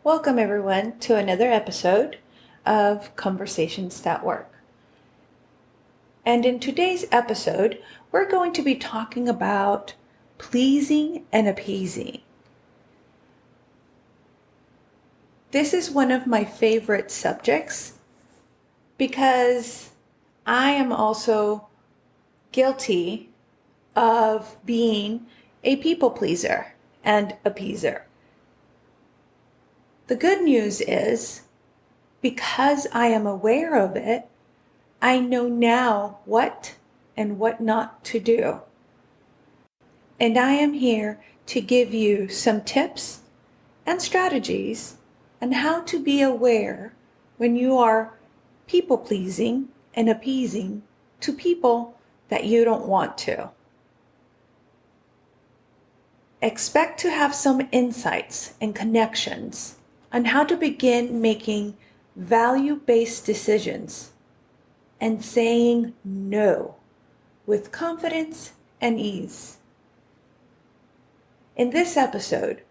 Welcome, everyone, to another episode of Conversations That Work. And in today's episode, we're going to be talking about pleasing and appeasing. This is one of my favorite subjects because I am also guilty of being a people pleaser and appeaser. The good news is, because I am aware of it, I know now what and what not to do. And I am here to give you some tips and strategies on how to be aware when you are people pleasing and appeasing to people that you don't want to. Expect to have some insights and connections on how to begin making value-based decisions and saying no with confidence and ease. In this episode,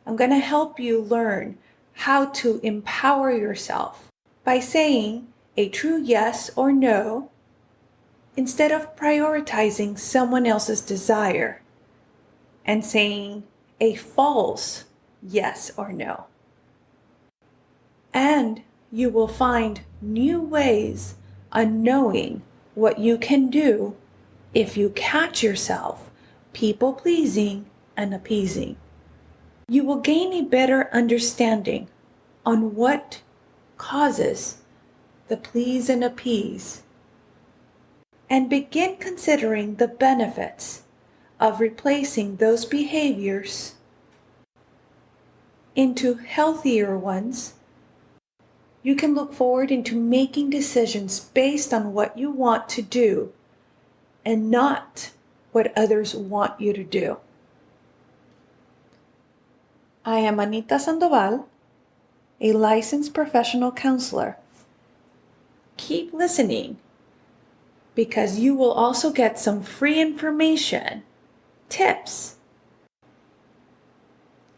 I'm going to help you learn how to empower yourself by saying a true yes or no instead of prioritizing someone else's desire and saying a false yes or no. And you will find new ways on knowing what you can do if you catch yourself people-pleasing and appeasing. You will gain a better understanding on what causes the please and appease, and begin considering the benefits of replacing those behaviors into healthier ones. You can look forward into making decisions based on what you want to do and not what others want you to do. I am Anita Sandoval, a licensed professional counselor. Keep listening because you will also get some free information, tips.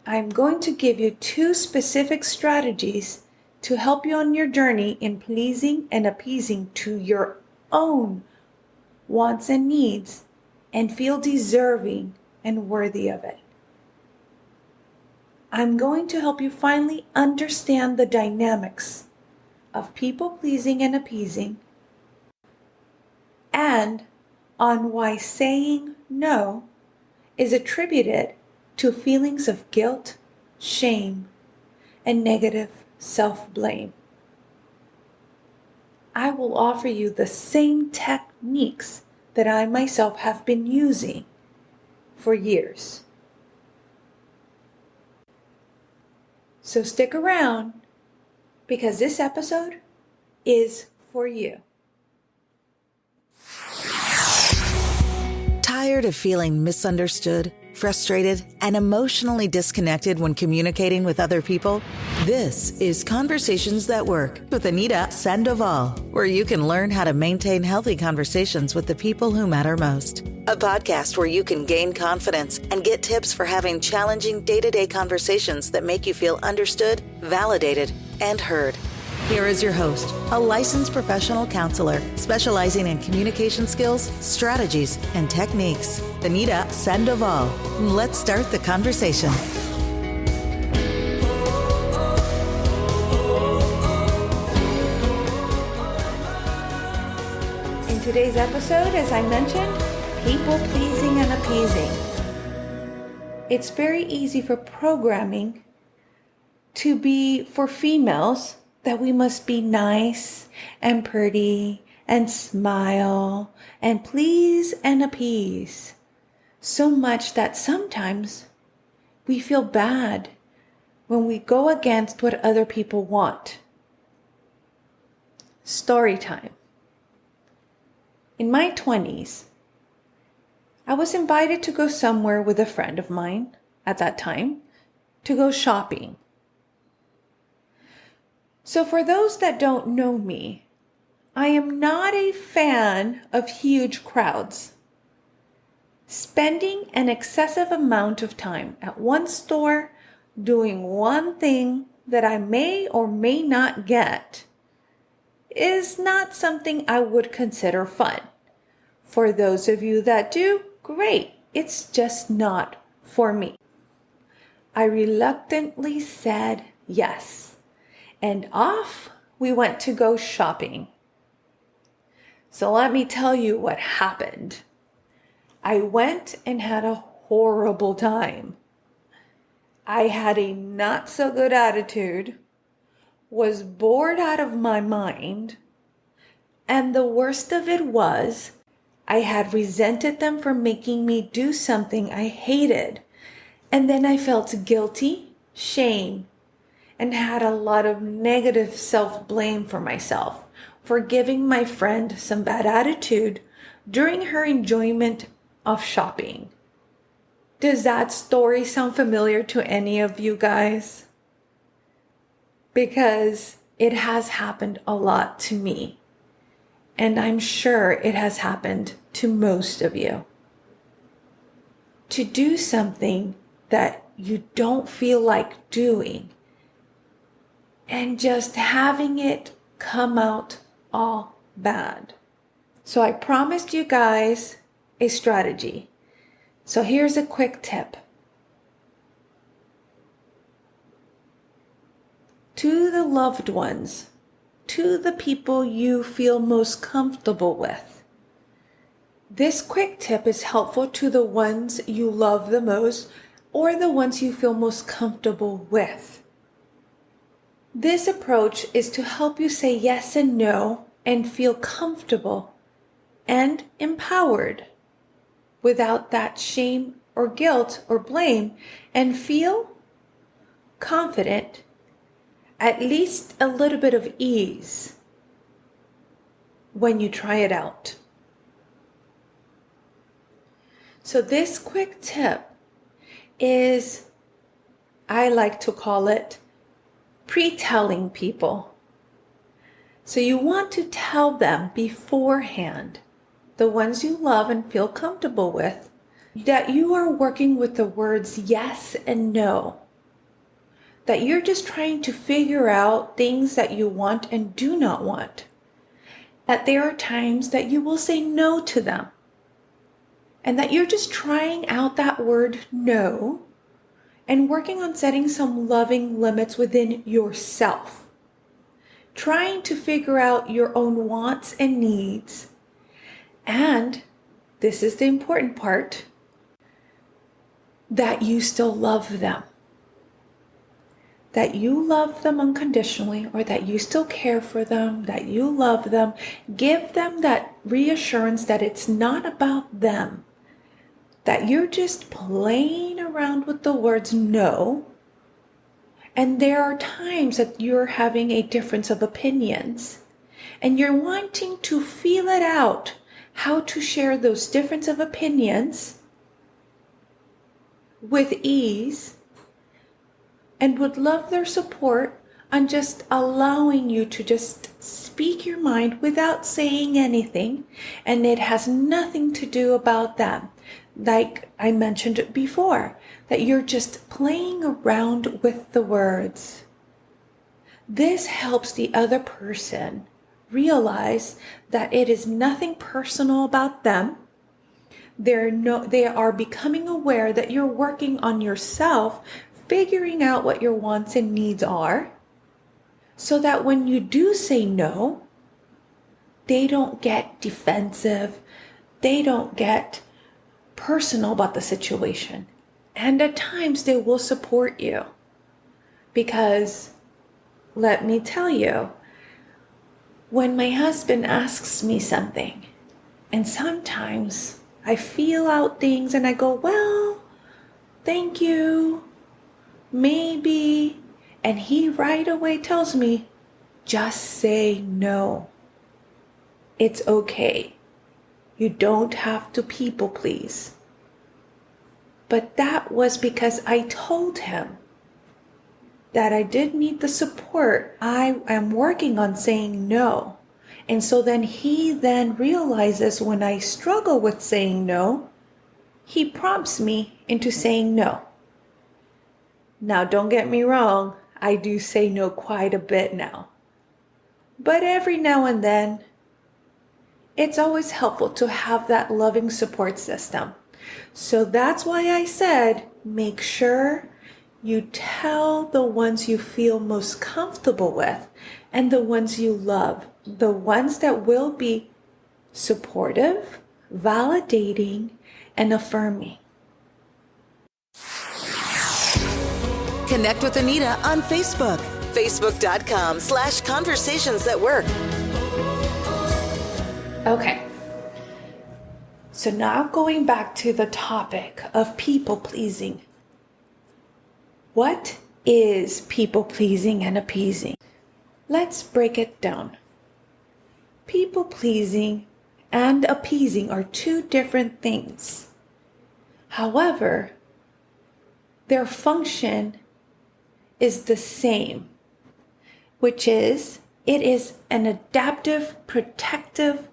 I'm going to give you 2 specific strategies to help you on your journey in pleasing and appeasing to your own wants and needs and feel deserving and worthy of it. I'm going to help you finally understand the dynamics of people pleasing and appeasing and on why saying no is attributed to feelings of guilt, shame, and negative self-blame. I will offer you the same techniques that I myself have been using for years. So stick around because this episode is for you. Tired of feeling misunderstood, frustrated, and emotionally disconnected when communicating with other people? This is Conversations That Work with Anita Sandoval, where you can learn how to maintain healthy conversations with the people who matter most. A podcast where you can gain confidence and get tips for having challenging day-to-day conversations that make you feel understood, validated, and heard. Here is your host, a licensed professional counselor specializing in communication skills, strategies, and techniques, Anita Sandoval. Let's start the conversation. In today's episode, as I mentioned, people pleasing and appeasing. It's very easy for programming to be for females that we must be nice and pretty and smile and please and appease. So much that sometimes we feel bad when we go against what other people want. Story time. In my 20s, I was invited to go somewhere with a friend of mine at that time to go shopping. So for those that don't know me, I am not a fan of huge crowds. Spending an excessive amount of time at one store doing one thing that I may or may not get is not something I would consider fun. For those of you that do, great. It's just not for me. I reluctantly said yes, and off we went to go shopping. So let me tell you what happened. I went and had a horrible time. I had a not so good attitude, was bored out of my mind, and the worst of it was I had resented them for making me do something I hated. And then I felt guilty, shame, and had a lot of negative self-blame for myself for giving my friend some bad attitude during her enjoyment of shopping. Does that story sound familiar to any of you guys? Because it has happened a lot to me, and I'm sure it has happened to most of you. To do something that you don't feel like doing and just having it come out all bad. So I promised you guys a strategy. So here's a quick tip. To the loved ones, to the people you feel most comfortable with. This quick tip is helpful to the ones you love the most or the ones you feel most comfortable with. This approach is to help you say yes and no and feel comfortable and empowered without that shame or guilt or blame, and feel confident, at least a little bit of ease when you try it out. So this quick tip is, I like to call it pre-telling people. So you want to tell them beforehand, the ones you love and feel comfortable with, that you are working with the words yes and no. That you're just trying to figure out things that you want and do not want. That there are times that you will say no to them. And that you're just trying out that word no and working on setting some loving limits within yourself. Trying to figure out your own wants and needs. And this is the important part, that you still love them. That you love them unconditionally, or that you still care for them, that you love them. Give them that reassurance that it's not about them. That you're just playing around with the words no. And there are times that you're having a difference of opinions. And you're wanting to feel it out, how to share those difference of opinions with ease, and would love their support on just allowing you to just speak your mind without saying anything, and it has nothing to do about them. Like I mentioned before, that you're just playing around with the words. This helps the other person realize that it is nothing personal about them. They are becoming aware that you're working on yourself, figuring out what your wants and needs are, so that when you do say no, they don't get defensive, they don't get personal about the situation. And at times they will support you. Because let me tell you, when my husband asks me something, and sometimes I feel out things and I go, well, thank you, maybe, and he right away tells me, just say no. It's okay. You don't have to people please. But that was because I told him that I did need the support. I am working on saying no. And so then he then realizes when I struggle with saying no, he prompts me into saying no. Now, don't get me wrong, I do say no quite a bit now. But every now and then, it's always helpful to have that loving support system. So that's why I said, make sure you tell the ones you feel most comfortable with and the ones you love, the ones that will be supportive, validating, and affirming. Connect with Anita on Facebook. Facebook.com/conversations that work. Okay. So now going back to the topic of people pleasing. What is people pleasing and appeasing? Let's break it down. People pleasing and appeasing are two different things. However, their function is the same, which is it is an adaptive, protective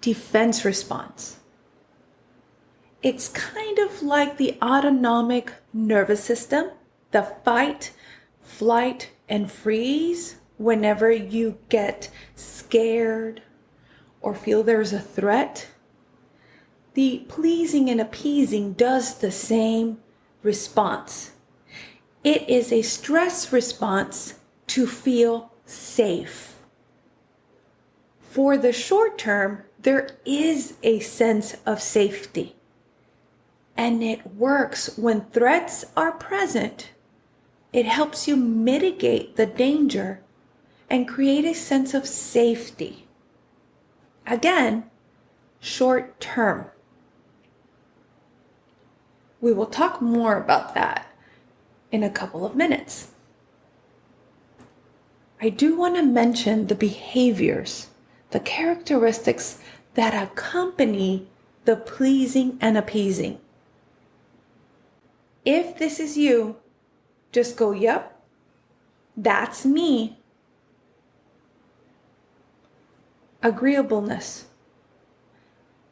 defense response. It's kind of like the autonomic nervous system, the fight, flight, and freeze whenever you get scared or feel there's a threat. The pleasing and appeasing does the same response. It is a stress response to feel safe. For the short term, there is a sense of safety. And it works when threats are present. It helps you mitigate the danger and create a sense of safety. Again, short term. We will talk more about that in a couple of minutes. I do want to mention the behaviors, the characteristics that accompany the pleasing and appeasing. If this is you, just go, yep, that's me. Agreeableness.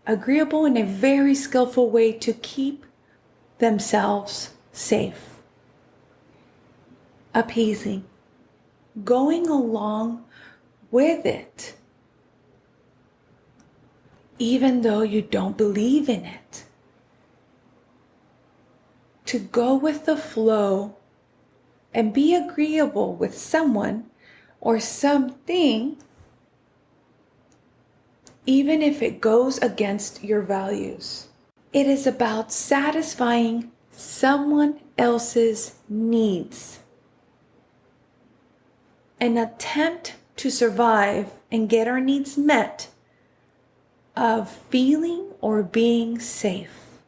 Agreeable in a very skillful way to keep themselves safe. Appeasing. Going along with it, even though you don't believe in it. To go with the flow and be agreeable with someone or something, even if it goes against your values. It is about satisfying someone else's needs. An attempt to survive and get our needs met of feeling or being safe.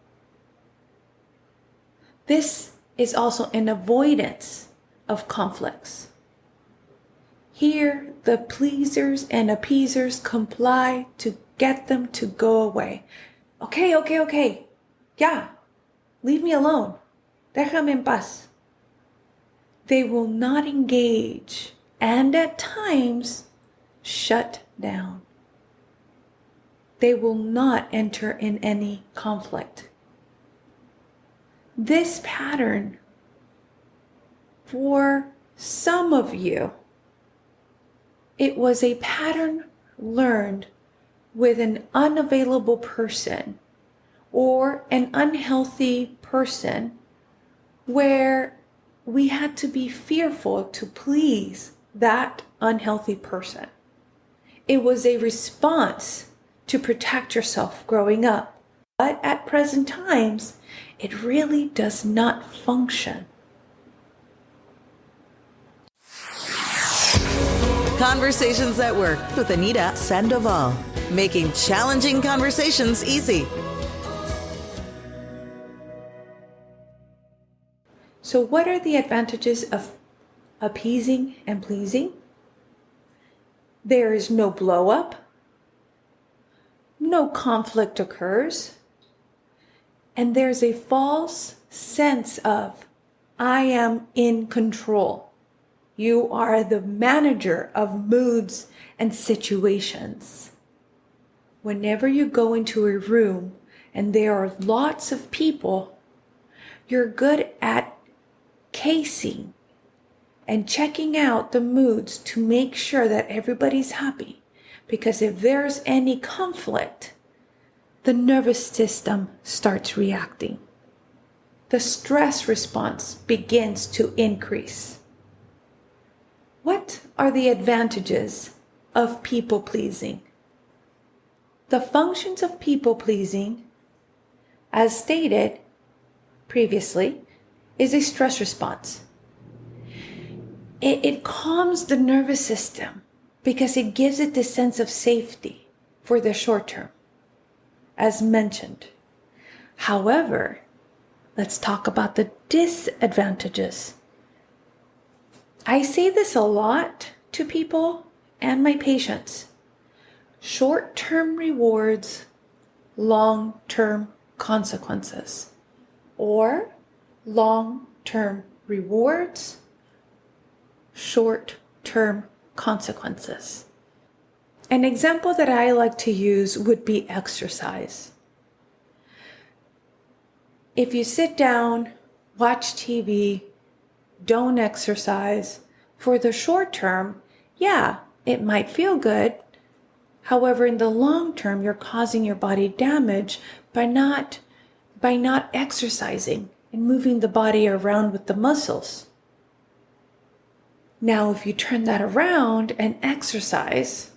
This is also an avoidance of conflicts. Here, the pleasers and appeasers comply to get them to go away. Okay. Yeah, leave me alone. Déjame en paz. They will not engage and at times shut down. They will not enter in any conflict. This pattern, for some of you, it was a pattern learned with an unavailable person or an unhealthy person where we had to be fearful to please that unhealthy person. It was a response to protect yourself growing up. But at present times, it really does not function. Conversations at Work with Anita Sandoval. Making challenging conversations easy. So what are the advantages of appeasing and pleasing? There is no blow up. No conflict occurs. And there's a false sense of, I am in control. You are the manager of moods and situations. Whenever you go into a room and there are lots of people, you're good at casing and checking out the moods to make sure that everybody's happy. Because if there's any conflict, the nervous system starts reacting. The stress response begins to increase. What are the advantages of people pleasing? The functions of people pleasing, as stated previously, is a stress response. It calms the nervous system because it gives it this sense of safety for the short term, as mentioned. However, let's talk about the disadvantages. I say this a lot to people and my patients. Short-term rewards, long-term consequences. Or long-term rewards, short-term consequences. An example that I like to use would be exercise. If you sit down, watch TV, don't exercise, for the short term, yeah, it might feel good. However, in the long term, you're causing your body damage by not exercising and moving the body around with the muscles. Now, if you turn that around and exercise,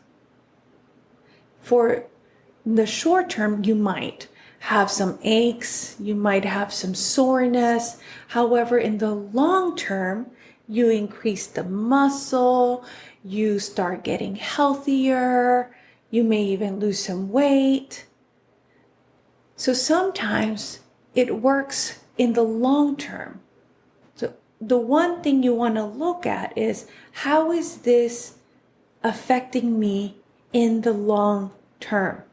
for the short term, you might have some aches, you might have some soreness. However, in the long term, you increase the muscle, you start getting healthier, you may even lose some weight. So sometimes it works in the long term. So the one thing you want to look at is, how is this affecting me in the long term?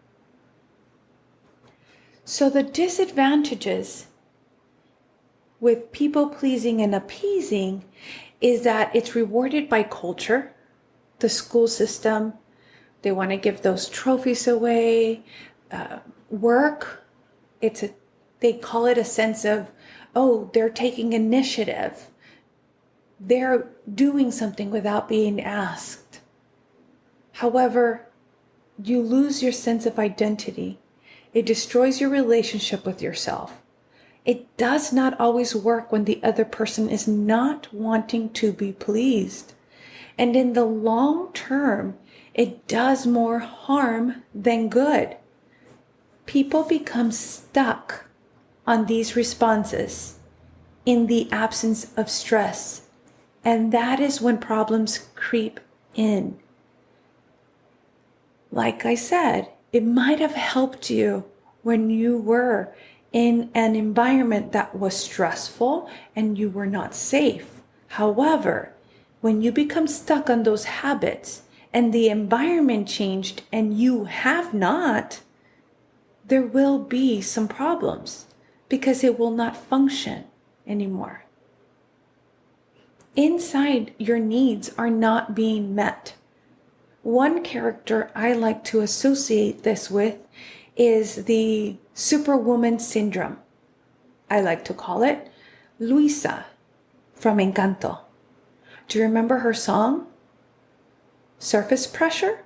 So the disadvantages with people pleasing and appeasing is that it's rewarded by culture, the school system. They want to give those trophies away. Work, they call it a sense of, oh, they're taking initiative. They're doing something without being asked. However, you lose your sense of identity. It destroys your relationship with yourself. It does not always work when the other person is not wanting to be pleased. And in the long term, it does more harm than good. People become stuck on these responses in the absence of stress. And that is when problems creep in. Like I said, it might have helped you when you were in an environment that was stressful and you were not safe. However, when you become stuck on those habits and the environment changed and you have not, there will be some problems because it will not function anymore. Inside, your needs are not being met. One character I like to associate this with is the Superwoman syndrome. I like to call it Luisa from Encanto. Do you remember her song, Surface Pressure?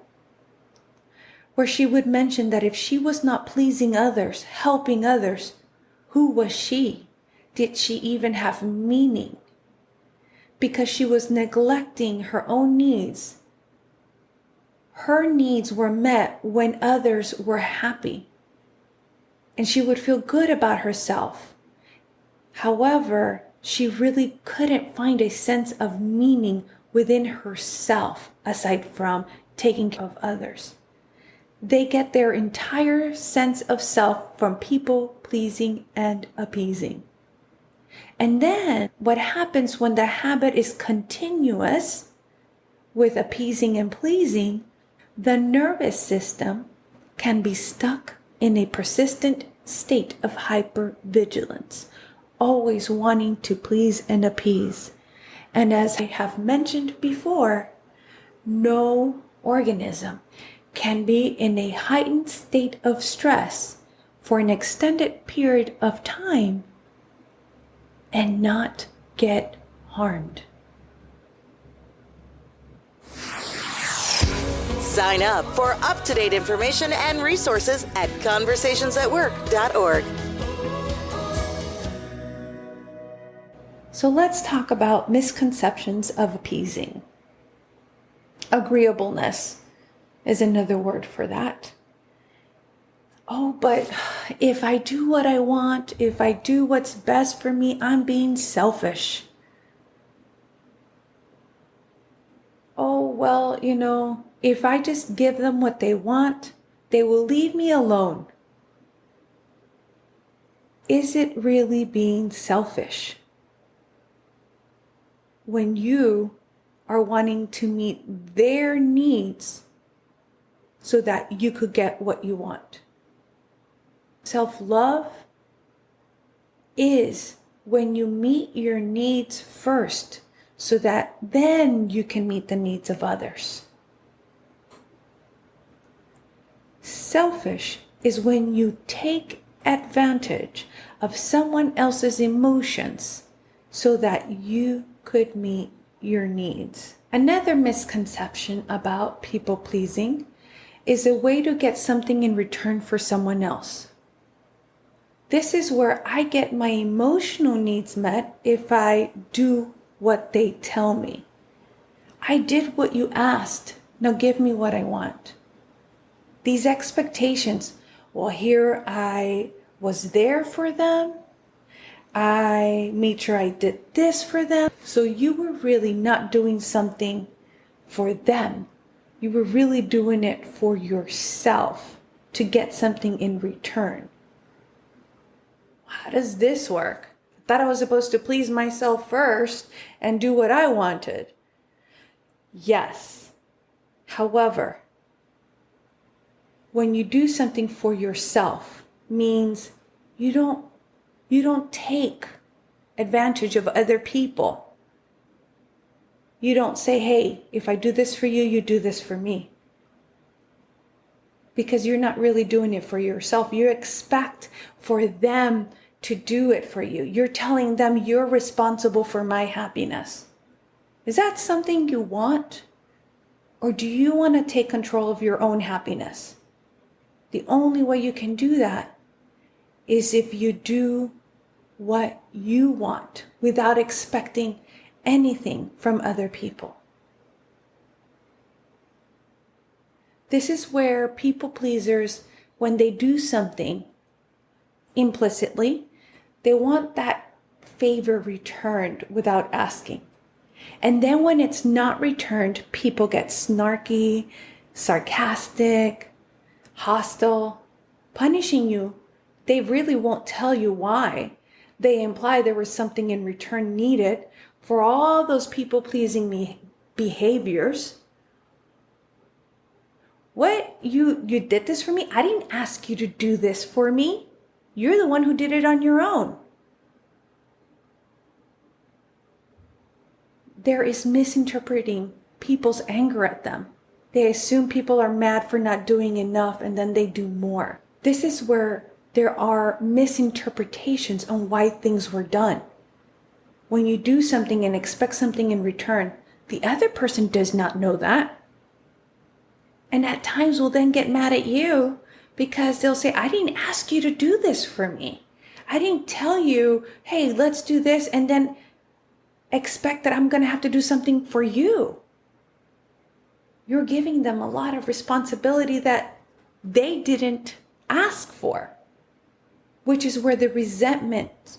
Where she would mention that if she was not pleasing others, helping others, who was she? Did she even have meaning? Because she was neglecting her own needs. Her needs were met when others were happy, and she would feel good about herself. However, she really couldn't find a sense of meaning within herself aside from taking care of others. They get their entire sense of self from people pleasing and appeasing. And then what happens when the habit is continuous with appeasing and pleasing, the nervous system can be stuck in a persistent state of hypervigilance, always wanting to please and appease. And as I have mentioned before, no organism can be in a heightened state of stress for an extended period of time and not get harmed. Sign up for up-to-date information and resources at conversationsatwork.org. So let's talk about misconceptions of appeasing. Agreeableness is another word for that. Oh, but if I do what I want, if I do what's best for me, I'm being selfish. Oh, well, if I just give them what they want, they will leave me alone. Is it really being selfish when you are wanting to meet their needs so that you could get what you want? Self-love is when you meet your needs first so that then you can meet the needs of others. Selfish is when you take advantage of someone else's emotions so that you could meet your needs. Another misconception about people pleasing is a way to get something in return for someone else. This is where I get my emotional needs met if I do what they tell me. I did what you asked. Now give me what I want. These expectations, well, here I was there for them. I made sure I did this for them. So you were really not doing something for them. You were really doing it for yourself to get something in return. How does this work? I thought I was supposed to please myself first and do what I wanted. Yes. However, when you do something for yourself, means you don't take advantage of other people. You don't say, hey, if I do this for you, you do this for me. Because you're not really doing it for yourself. You expect for them to do it for you. You're telling them you're responsible for my happiness. Is that something you want? Or do you want to take control of your own happiness? The only way you can do that is if you do what you want without expecting anything from other people. This is where people pleasers, when they do something implicitly, they want that favor returned without asking. And then when it's not returned, people get snarky, sarcastic, hostile, punishing you. They really won't tell you why. They imply there was something in return needed for all those people-pleasing behaviors. What? You did this for me? I didn't ask you to do this for me. You're the one who did it on your own. There is misinterpreting people's anger at them. They assume people are mad for not doing enough and then they do more. This is where there are misinterpretations on why things were done. When you do something and expect something in return, the other person does not know that. And at times will then get mad at you because they'll say, I didn't ask you to do this for me. I didn't tell you, hey, let's do this, and then expect that I'm going to have to do something for you. You're giving them a lot of responsibility that they didn't ask for, which is where the resentment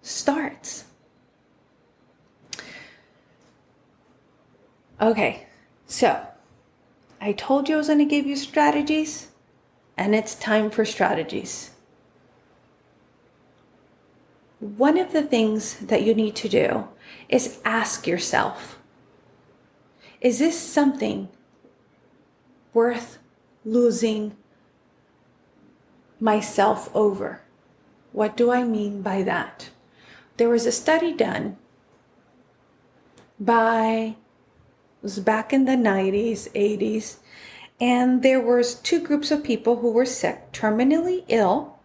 starts. Okay, so I told you I was going to give you strategies, and it's time for strategies. One of the things that you need to do is ask yourself, is this something worth losing myself over? What do I mean by that? There was a study done it was back in the 90s, 80s, and there was two groups of people who were sick, terminally ill,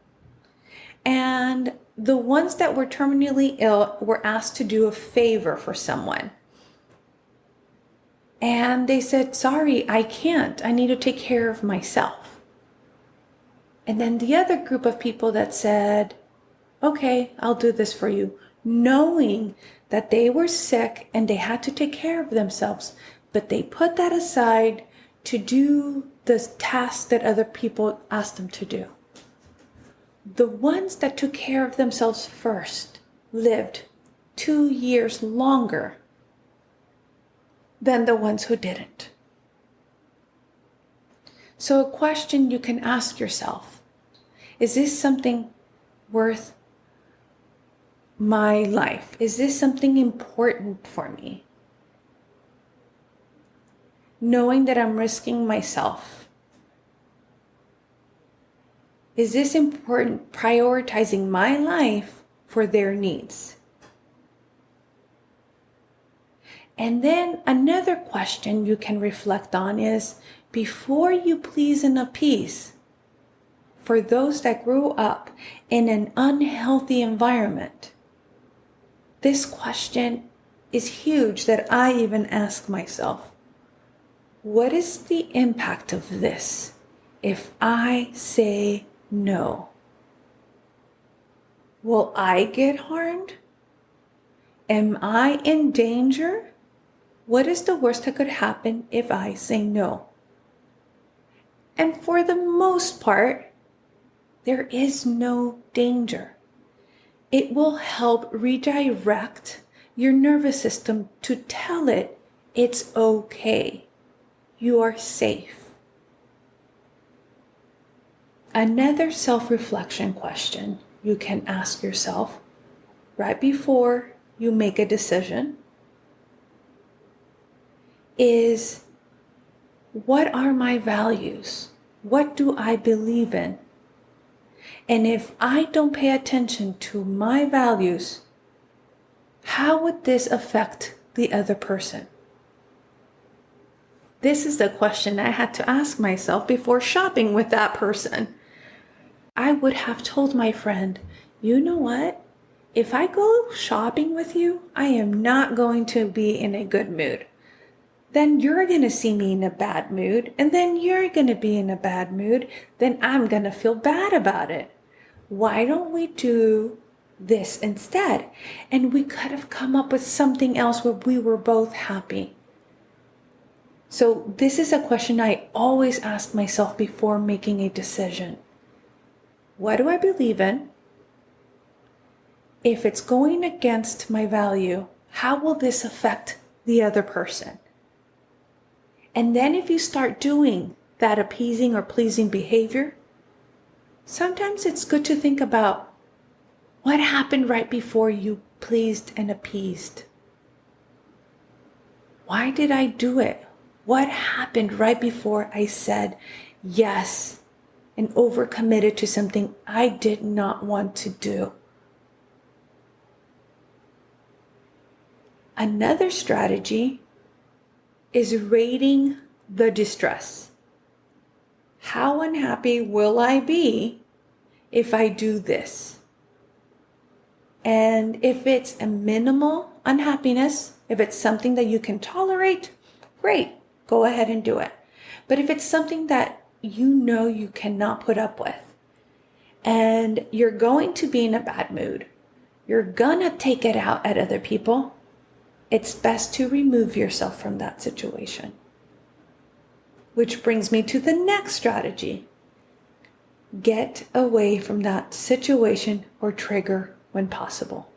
and the ones that were terminally ill were asked to do a favor for someone. And they said, sorry, I can't. I need to take care of myself. And then the other group of people that said, okay, I'll do this for you, knowing that they were sick and they had to take care of themselves, but they put that aside to do the task that other people asked them to do. The ones that took care of themselves first lived 2 years longer than the ones who didn't. So a question you can ask yourself, is this something worth my life? Is this something important for me? Knowing that I'm risking myself. Is this important, prioritizing my life for their needs? And then another question you can reflect on is, before you please and appease, for those that grew up in an unhealthy environment, this question is huge that I even ask myself. What is the impact of this if I say no? Will I get harmed? Am I in danger? What is the worst that could happen if I say no? And for the most part, there is no danger. It will help redirect your nervous system to tell it it's okay. You are safe. Another self-reflection question you can ask yourself right before you make a decision is, what are my values? What do I believe in? And if I don't pay attention to my values, how would this affect the other person? This is the question I had to ask myself before shopping with that person. I would have told my friend, you know what? If I go shopping with you, I am not going to be in a good mood. Then you're going to see me in a bad mood, and then you're going to be in a bad mood. Then I'm going to feel bad about it. Why don't we do this instead? And we could have come up with something else where we were both happy. So this is a question I always ask myself before making a decision. What do I believe in? If it's going against my value, how will this affect the other person? And then if you start doing that appeasing or pleasing behavior, sometimes it's good to think about what happened right before you pleased and appeased. Why did I do it? What happened right before I said yes and overcommitted to something I did not want to do? Another strategy is rating the distress. How unhappy will I be if I do this? And if it's a minimal unhappiness, if it's something that you can tolerate, great, go ahead and do it. But if it's something that you know you cannot put up with, and you're going to be in a bad mood, you're gonna take it out at other people, it's best to remove yourself from that situation. Which brings me to the next strategy. Get away from that situation or trigger when possible.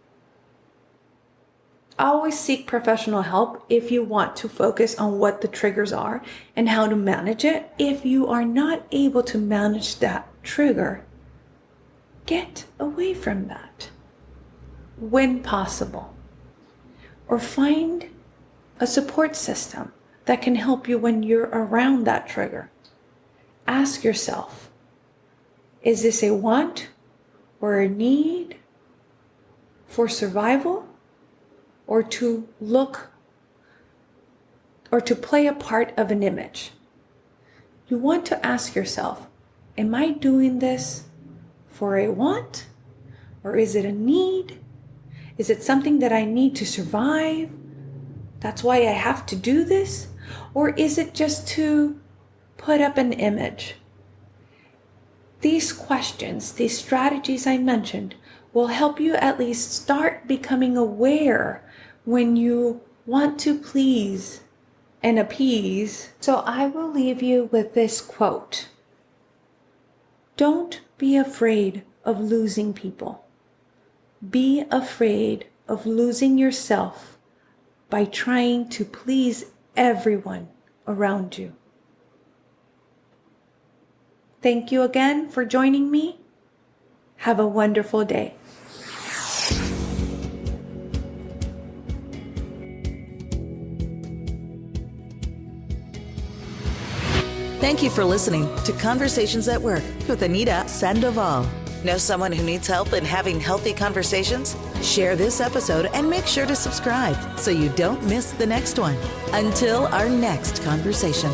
Always seek professional help if you want to focus on what the triggers are and how to manage it. If you are not able to manage that trigger, get away from that when possible. Or find a support system that can help you when you're around that trigger. Ask yourself, is this a want or a need for survival, or to look or to play a part of an image? You want to ask yourself, am I doing this for a want Or is it a need? Is it something that I need to survive? That's why I have to do this? Or is it just to put up an image? These questions, these strategies I mentioned, will help you at least start becoming aware when you want to please and appease. So I will leave you with this quote. Don't be afraid of losing people. Be afraid of losing yourself by trying to please everyone around you. Thank you again for joining me. Have a wonderful day. Thank you for listening to Conversations at Work with Anita Sandoval. Know someone who needs help in having healthy conversations? Share this episode and make sure to subscribe so you don't miss the next one. Until our next conversation.